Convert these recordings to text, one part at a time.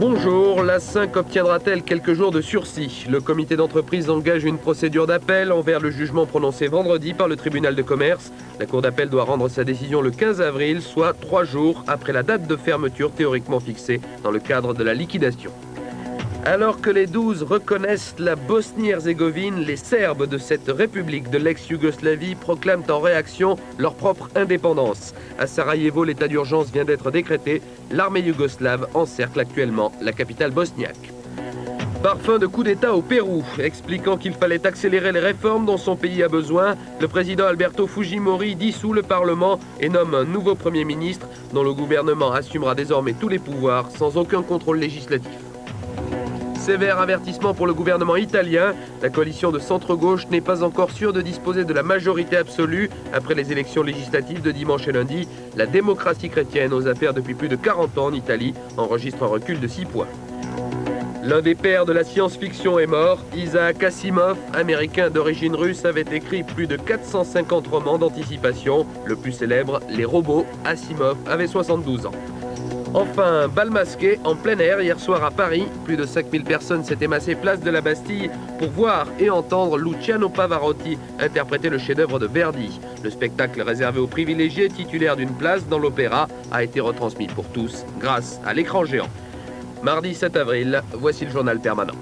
Bonjour, la 5 obtiendra-t-elle quelques jours de sursis? Le comité d'entreprise engage une procédure d'appel envers le jugement prononcé vendredi par le tribunal de commerce. La cour d'appel doit rendre sa décision le 15 avril, soit 3 jours après la date de fermeture théoriquement fixée dans le cadre de la liquidation. Alors que les 12 reconnaissent la Bosnie-Herzégovine, les Serbes de cette république de l'ex-Yougoslavie proclament en réaction leur propre indépendance. À Sarajevo, l'état d'urgence vient d'être décrété. L'armée yougoslave encercle actuellement la capitale bosniaque. Parfum de coup d'État au Pérou, expliquant qu'il fallait accélérer les réformes dont son pays a besoin, le président Alberto Fujimori dissout le Parlement et nomme un nouveau Premier ministre dont le gouvernement assumera désormais tous les pouvoirs sans aucun contrôle législatif. Sévère avertissement pour le gouvernement italien. La coalition de centre-gauche n'est pas encore sûre de disposer de la majorité absolue après les élections législatives de dimanche et lundi. La démocratie chrétienne aux affaires depuis plus de 40 ans en Italie enregistre un recul de 6 points. L'un des pères de la science-fiction est mort. Isaac Asimov, américain d'origine russe, avait écrit plus de 450 romans d'anticipation. Le plus célèbre, Les robots. Asimov avait 72 ans. Enfin, bal masqué en plein air hier soir à Paris. Plus de 5000 personnes s'étaient massées place de la Bastille pour voir et entendre Luciano Pavarotti interpréter le chef-d'œuvre de Verdi. Le spectacle réservé aux privilégiés titulaires d'une place dans l'opéra a été retransmis pour tous grâce à l'écran géant. Mardi 7 avril, voici le journal permanent.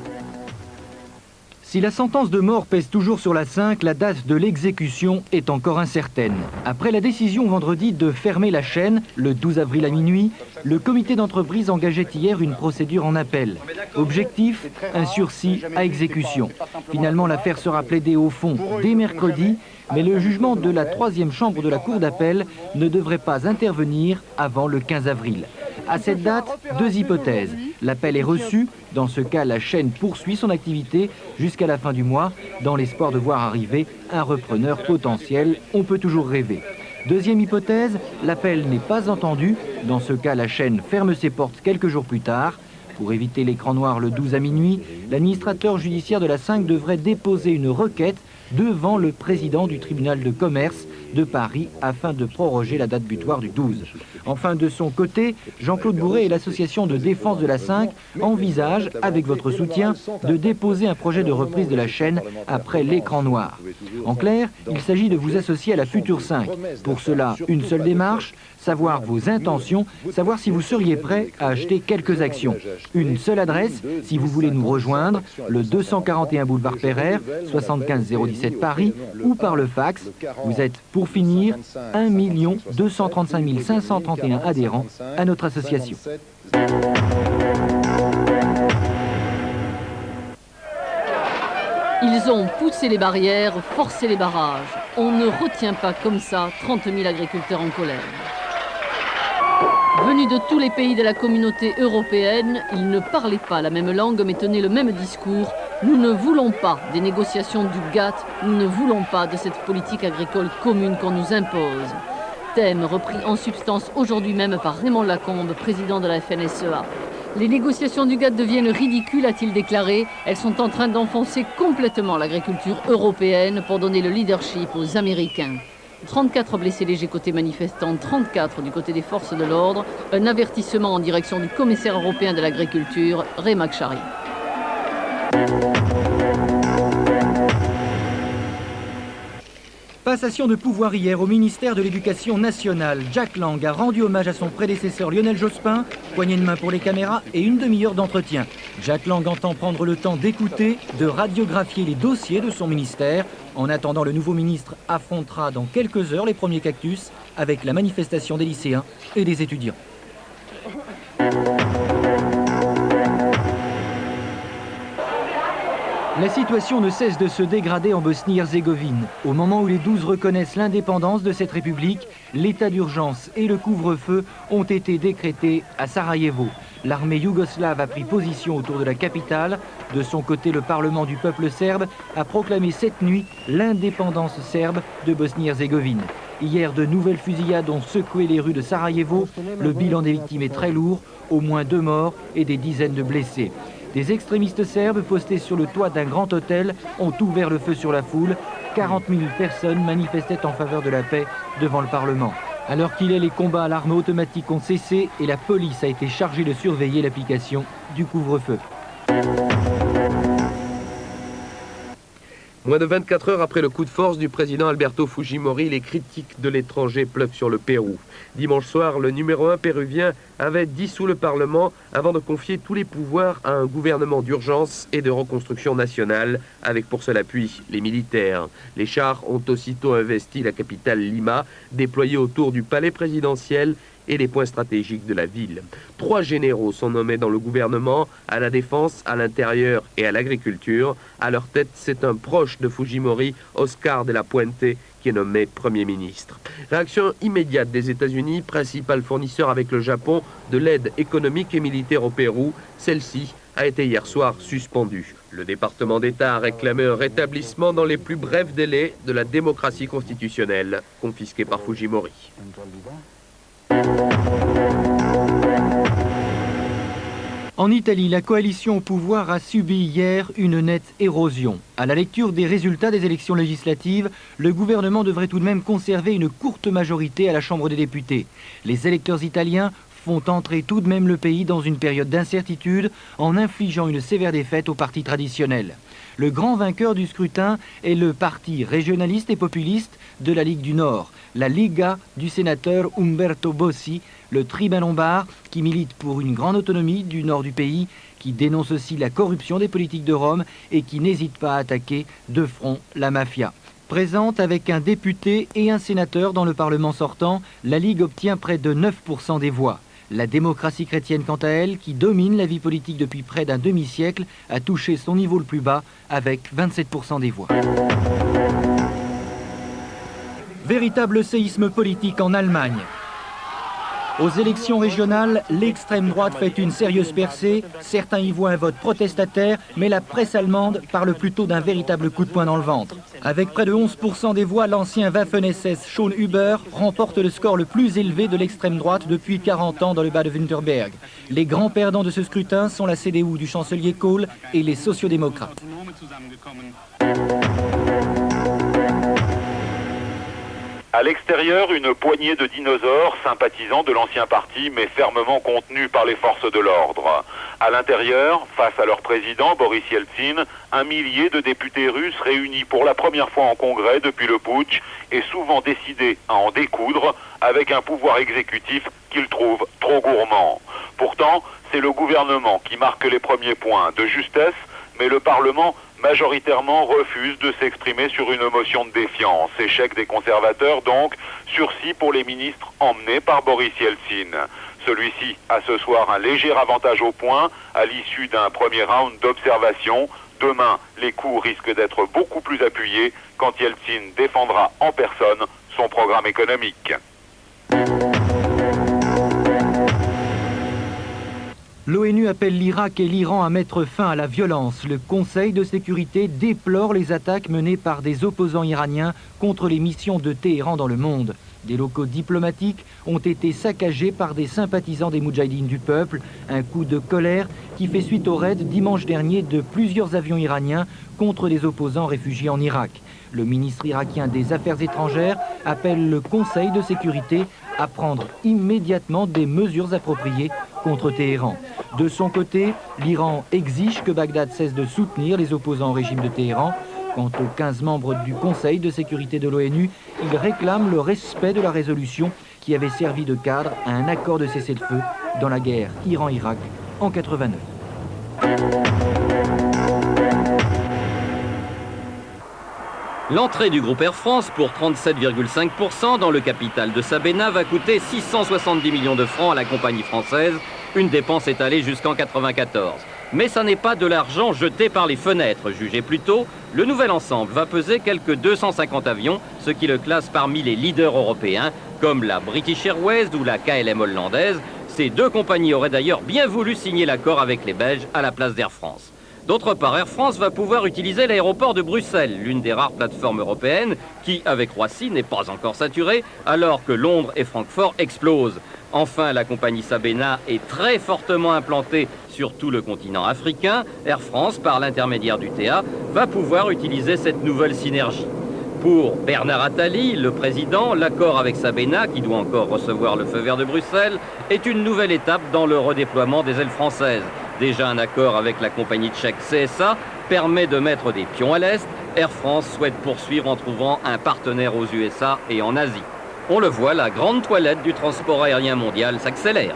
Si la sentence de mort pèse toujours sur la 5, la date de l'exécution est encore incertaine. Après la décision vendredi de fermer la chaîne, le 12 avril à minuit, le comité d'entreprise engageait hier une procédure en appel. Objectif, un sursis à exécution. Finalement, l'affaire sera plaidée au fond dès mercredi, mais le jugement de la 3e chambre de la cour d'appel ne devrait pas intervenir avant le 15 avril. À cette date, 2 hypothèses. L'appel est reçu. Dans ce cas, la chaîne poursuit son activité jusqu'à la fin du mois, dans l'espoir de voir arriver un repreneur potentiel. On peut toujours rêver. Deuxième hypothèse, l'appel n'est pas entendu. Dans ce cas, la chaîne ferme ses portes quelques jours plus tard. Pour éviter l'écran noir le 12 à minuit, l'administrateur judiciaire de la 5 devrait déposer une requête devant le président du tribunal de commerce de Paris afin de proroger la date butoir du 12. Enfin, de son côté, Jean-Claude Bourret et l'association de défense de la 5 envisagent, avec votre soutien, de déposer un projet de reprise de la chaîne après l'écran noir. En clair, il s'agit de vous associer à la future 5. Pour cela, une seule démarche, savoir vos intentions, savoir si vous seriez prêt à acheter quelques actions. Une seule adresse, si vous voulez nous rejoindre, le 241 boulevard Pereire, 75 017 Paris, ou par le fax. Vous êtes, pour finir, 1 235 531 adhérents à notre association. Ils ont poussé les barrières, forcé les barrages. On ne retient pas comme ça 30 000 agriculteurs en colère. Venus de tous les pays de la communauté européenne, ils ne parlaient pas la même langue mais tenaient le même discours. Nous ne voulons pas des négociations du GATT, nous ne voulons pas de cette politique agricole commune qu'on nous impose. Thème repris en substance aujourd'hui même par Raymond Lacombe, président de la FNSEA. Les négociations du GATT deviennent ridicules, a-t-il déclaré. Elles sont en train d'enfoncer complètement l'agriculture européenne pour donner le leadership aux Américains. 34 blessés légers côté manifestants, 34 du côté des forces de l'ordre. Un avertissement en direction du commissaire européen de l'agriculture, Ray McSharry. Passation de pouvoir hier au ministère de l'Éducation nationale. Jack Lang a rendu hommage à son prédécesseur Lionel Jospin, poignée de main pour les caméras et une demi-heure d'entretien. Jack Lang entend prendre le temps d'écouter, de radiographier les dossiers de son ministère. En attendant, le nouveau ministre affrontera dans quelques heures les premiers cactus avec la manifestation des lycéens et des étudiants. La situation ne cesse de se dégrader en Bosnie-Herzégovine. Au moment où les 12 reconnaissent l'indépendance de cette république, l'état d'urgence et le couvre-feu ont été décrétés à Sarajevo. L'armée yougoslave a pris position autour de la capitale. De son côté, le Parlement du peuple serbe a proclamé cette nuit l'indépendance serbe de Bosnie-Herzégovine. Hier, de nouvelles fusillades ont secoué les rues de Sarajevo. Le bilan des victimes est très lourd, au moins 2 morts et des dizaines de blessés. Des extrémistes serbes postés sur le toit d'un grand hôtel ont ouvert le feu sur la foule. 40 000 personnes manifestaient en faveur de la paix devant le Parlement. Alors qu'il est, les combats à l'arme automatique ont cessé et la police a été chargée de surveiller l'application du couvre-feu. Moins de 24 heures après le coup de force du président Alberto Fujimori, les critiques de l'étranger pleuvent sur le Pérou. Dimanche soir, le numéro 1 péruvien avait dissous le Parlement avant de confier tous les pouvoirs à un gouvernement d'urgence et de reconstruction nationale, avec pour seul appui les militaires. Les chars ont aussitôt investi la capitale Lima, déployés autour du palais présidentiel et les points stratégiques de la ville. 3 généraux sont nommés dans le gouvernement, à la défense, à l'intérieur et à l'agriculture. À leur tête, c'est un proche de Fujimori, Oscar de la Puente, qui est nommé Premier ministre. Réaction immédiate des États-Unis, principal fournisseur avec le Japon de l'aide économique et militaire au Pérou. Celle-ci a été hier soir suspendue. Le département d'État a réclamé un rétablissement dans les plus brefs délais de la démocratie constitutionnelle confisquée par Fujimori. En Italie, la coalition au pouvoir a subi hier une nette érosion. À la lecture des résultats des élections législatives, le gouvernement devrait tout de même conserver une courte majorité à la Chambre des députés. Les électeurs italiens font entrer tout de même le pays dans une période d'incertitude en infligeant une sévère défaite au parti traditionnel. Le grand vainqueur du scrutin est le parti régionaliste et populiste de la Ligue du Nord, la Liga du sénateur Umberto Bossi, le tribun lombard qui milite pour une grande autonomie du nord du pays, qui dénonce aussi la corruption des politiques de Rome et qui n'hésite pas à attaquer de front la mafia. Présente avec un député et un sénateur dans le Parlement sortant, la Ligue obtient près de 9% des voix. La démocratie chrétienne, quant à elle, qui domine la vie politique depuis près d'un demi-siècle, a touché son niveau le plus bas avec 27% des voix. Véritable séisme politique en Allemagne. Aux élections régionales, l'extrême droite fait une sérieuse percée. Certains y voient un vote protestataire, mais la presse allemande parle plutôt d'un véritable coup de poing dans le ventre. Avec près de 11% des voix, l'ancien Waffen-SS Schönhuber remporte le score le plus élevé de l'extrême droite depuis 40 ans dans le Bade-Württemberg. Les grands perdants de ce scrutin sont la CDU du chancelier Kohl et les sociodémocrates. À l'extérieur, une poignée de dinosaures sympathisants de l'ancien parti, mais fermement contenus par les forces de l'ordre. À l'intérieur, face à leur président, Boris Yeltsin, un millier de députés russes réunis pour la première fois en congrès depuis le putsch et souvent décidés à en découdre avec un pouvoir exécutif qu'ils trouvent trop gourmand. Pourtant, c'est le gouvernement qui marque les premiers points de justesse, mais le Parlement majoritairement refuse de s'exprimer sur une motion de défiance. Échec des conservateurs donc, sursis pour les ministres emmenés par Boris Yeltsin. Celui-ci a ce soir un léger avantage au point à l'issue d'un premier round d'observation. Demain, les coups risquent d'être beaucoup plus appuyés quand Yeltsin défendra en personne son programme économique. L'ONU appelle l'Irak et l'Iran à mettre fin à la violence. Le Conseil de sécurité déplore les attaques menées par des opposants iraniens contre les missions de Téhéran dans le monde. Des locaux diplomatiques ont été saccagés par des sympathisants des Moudjahidines du peuple. Un coup de colère qui fait suite au raid dimanche dernier de plusieurs avions iraniens contre des opposants réfugiés en Irak. Le ministre irakien des Affaires étrangères appelle le Conseil de sécurité à prendre immédiatement des mesures appropriées contre Téhéran. De son côté, l'Iran exige que Bagdad cesse de soutenir les opposants au régime de Téhéran. Quant aux 15 membres du Conseil de sécurité de l'ONU, ils réclament le respect de la résolution qui avait servi de cadre à un accord de cessez-le-feu dans la guerre Iran-Irak en 1989. L'entrée du groupe Air France pour 37,5% dans le capital de Sabena va coûter 670 millions de francs à la compagnie française, une dépense étalée jusqu'en 1994. Mais ça n'est pas de l'argent jeté par les fenêtres, jugez plutôt. Le nouvel ensemble va peser quelques 250 avions, ce qui le classe parmi les leaders européens, comme la British Airways ou la KLM hollandaise. Ces deux compagnies auraient d'ailleurs bien voulu signer l'accord avec les Belges à la place d'Air France. D'autre part, Air France va pouvoir utiliser l'aéroport de Bruxelles, l'une des rares plateformes européennes qui, avec Roissy, n'est pas encore saturée, alors que Londres et Francfort explosent. Enfin, la compagnie Sabena est très fortement implantée sur tout le continent africain. Air France, par l'intermédiaire du TA, va pouvoir utiliser cette nouvelle synergie. Pour Bernard Attali, le président, l'accord avec Sabena, qui doit encore recevoir le feu vert de Bruxelles, est une nouvelle étape dans le redéploiement des ailes françaises. Déjà un accord avec la compagnie tchèque CSA permet de mettre des pions à l'Est. Air France souhaite poursuivre en trouvant un partenaire aux USA et en Asie. On le voit, la grande toilette du transport aérien mondial s'accélère.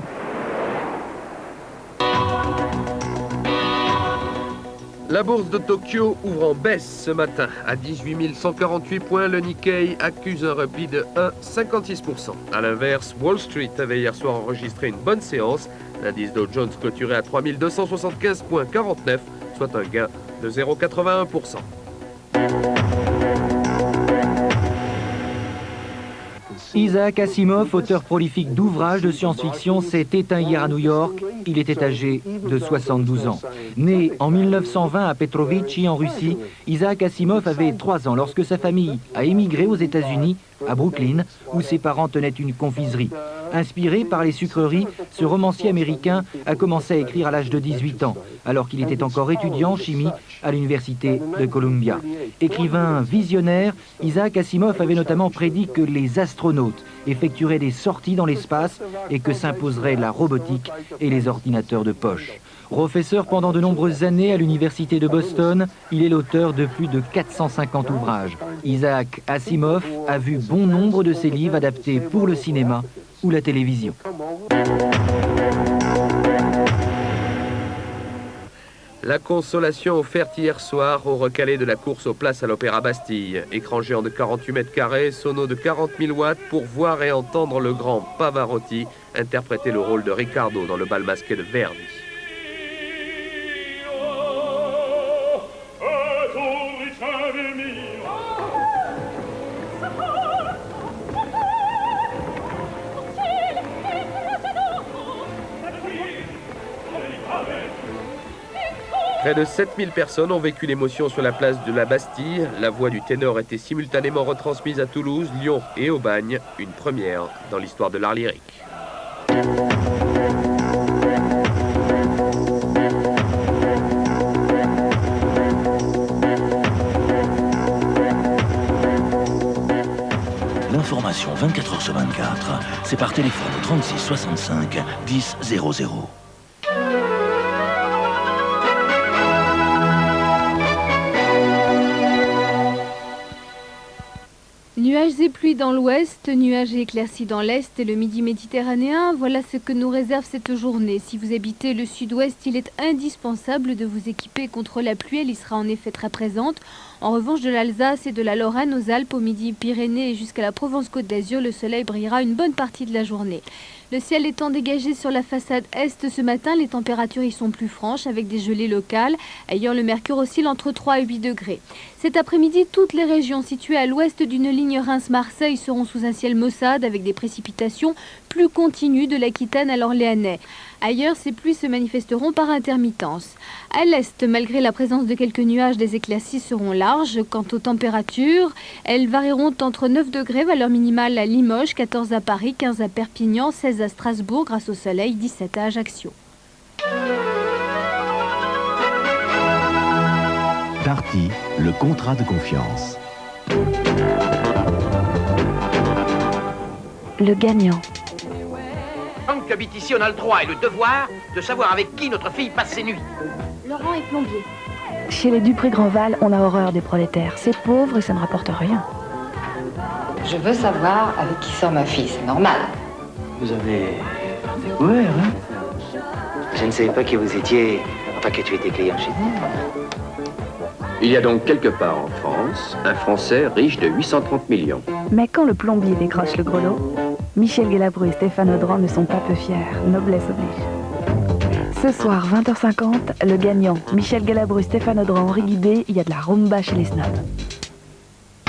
La bourse de Tokyo ouvre en baisse ce matin. À 18 148 points, le Nikkei accuse un repli de 1,56%. A l'inverse, Wall Street avait hier soir enregistré une bonne séance. L'indice Dow Jones clôturait à 3275,49, soit un gain de 0,81%. Isaac Asimov, auteur prolifique d'ouvrages de science-fiction, s'est éteint hier à New York. Il était âgé de 72 ans. Né en 1920 à Petrovitchi, en Russie, Isaac Asimov avait 3 ans lorsque sa famille a émigré aux États-Unis, à Brooklyn, où ses parents tenaient une confiserie. Inspiré par les sucreries, ce romancier américain a commencé à écrire à l'âge de 18 ans, alors qu'il était encore étudiant en chimie à l'université de Columbia. Écrivain visionnaire, Isaac Asimov avait notamment prédit que les astronautes effectueraient des sorties dans l'espace et que s'imposeraient la robotique et les ordinateurs de poche. Professeur pendant de nombreuses années à l'université de Boston, il est l'auteur de plus de 450 ouvrages. Isaac Asimov a vu bon nombre de ses livres adaptés pour le cinéma ou la télévision. La consolation offerte hier soir au recalé de la course aux places à l'Opéra Bastille. Écran géant de 48 mètres carrés, sono de 40 000 watts pour voir et entendre le grand Pavarotti interpréter le rôle de Riccardo dans le bal masqué de Verdi. Près de 7000 personnes ont vécu l'émotion sur la place de la Bastille. La voix du ténor était simultanément retransmise à Toulouse, Lyon et Aubagne. Une première dans l'histoire de l'art lyrique. L'information 24 h sur 24, c'est par téléphone au 36 65 10 00. Nuages et pluies dans l'ouest, nuages et éclaircies dans l'est et le midi méditerranéen, voilà ce que nous réserve cette journée. Si vous habitez le sud-ouest, il est indispensable de vous équiper contre la pluie, elle y sera en effet très présente. En revanche, de l'Alsace et de la Lorraine aux Alpes, au midi Pyrénées et jusqu'à la Provence-Côte d'Azur, le soleil brillera une bonne partie de la journée. Le ciel étant dégagé sur la façade est ce matin, les températures y sont plus franches avec des gelées locales. Ailleurs, le mercure oscille entre 3 et 8 degrés. Cet après-midi, toutes les régions situées à l'ouest d'une ligne Reims-Marseille seront sous un ciel maussade avec des précipitations plus continues de l'Aquitaine à l'Orléanais. Ailleurs, ces pluies se manifesteront par intermittence. À l'est, malgré la présence de quelques nuages, des éclaircies seront larges. Quant aux températures, elles varieront entre 9 degrés, valeur minimale à Limoges, 14 à Paris, 15 à Perpignan, 16 à Strasbourg, grâce au soleil, 17 à Ajaccio. Darty, le contrat de confiance. Le gagnant. Qui habite ici, on a le droit et le devoir de savoir avec qui notre fille passe ses nuits. Laurent est plombier. Chez les Dupré-Grandval, on a horreur des prolétaires. C'est pauvre et ça ne rapporte rien. Je veux savoir avec qui sort ma fille, c'est normal. Vous avez découvert, hein? Je ne savais pas que vous étiez... Enfin, que tu étais client chez nous. Il y a donc quelque part en France un Français riche de 830 millions. Mais quand le plombier décroche le gros lot, Michel Galabru et Stéphane Audran ne sont pas peu fiers. Noblesse oblige. Ce soir, 20h50, le gagnant. Michel Galabru, Stéphane Audran, Henri Guidé, il y a de la rumba chez les snobs.